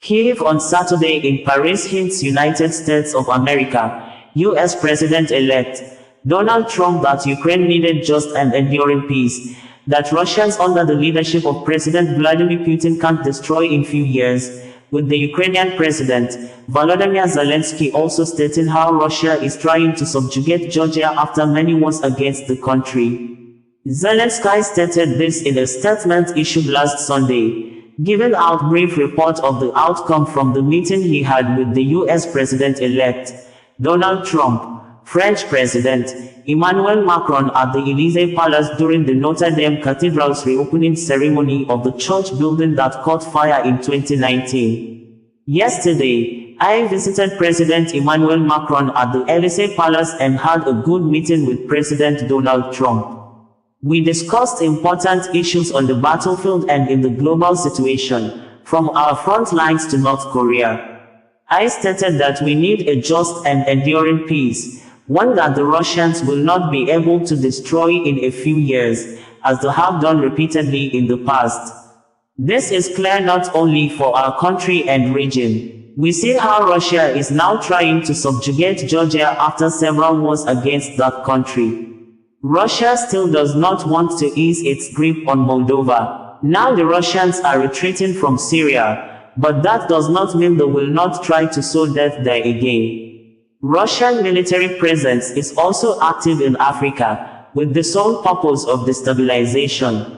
Kyiv on Saturday in Paris hints United States of America, U.S. President-elect Donald Trump that Ukraine needed just and enduring peace, that Russians under the leadership of President Vladimir Putin can't destroy in few years, with the Ukrainian President, Volodymyr Zelenskyy also stating how Russia is trying to subjugate Georgia after many wars against the country. Zelenskyy stated this in a statement issued last Sunday, giving out brief report of the outcome from the meeting he had with the U.S. President-elect Donald Trump, French President Emmanuel Macron at the Élysée Palace during the Notre Dame Cathedral's reopening ceremony of the church building that caught fire in 2019. Yesterday, I visited President Emmanuel Macron at the Élysée Palace and had a good meeting with President Donald Trump. We discussed important issues on the battlefield and in the global situation, from our front lines to North Korea. I stated that we need a just and enduring peace, one that the Russians will not be able to destroy in a few years, as they have done repeatedly in the past. This is clear not only for our country and region. We see how Russia is now trying to subjugate Georgia after several wars against that country. Russia still does not want to ease its grip on Moldova. Now the Russians are retreating from Syria, but that does not mean they will not try to sow death there again. Russian military presence is also active in Africa, with the sole purpose of destabilization.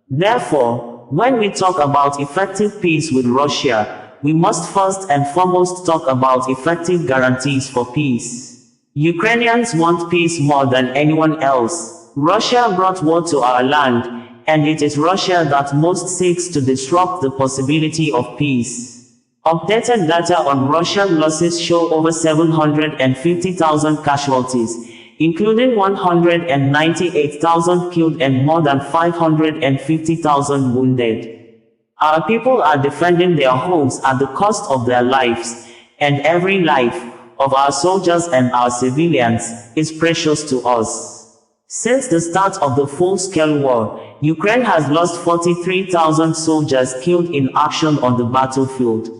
Therefore, when we talk about effective peace with Russia, we must first and foremost talk about effective guarantees for peace. Ukrainians want peace more than anyone else. Russia brought war to our land, and it is Russia that most seeks to disrupt the possibility of peace. Updated data on Russian losses show over 750,000 casualties, including 198,000 killed and more than 550,000 wounded. Our people are defending their homes at the cost of their lives, and every life of our soldiers and our civilians is precious to us. Since the start of the full-scale war, Ukraine has lost 43,000 soldiers killed in action on the battlefield.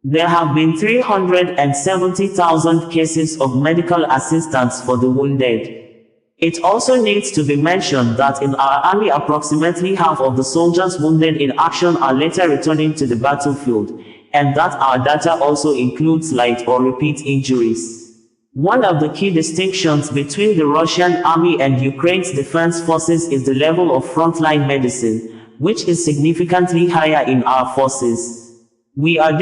There have been 370,000 cases of medical assistance for the wounded. It also needs to be mentioned that in our army approximately half of the soldiers wounded in action are later returning to the battlefield, and that our data also includes light or repeat injuries. One of the key distinctions between the Russian army and Ukraine's defense forces is the level of frontline medicine, which is significantly higher in our forces. We are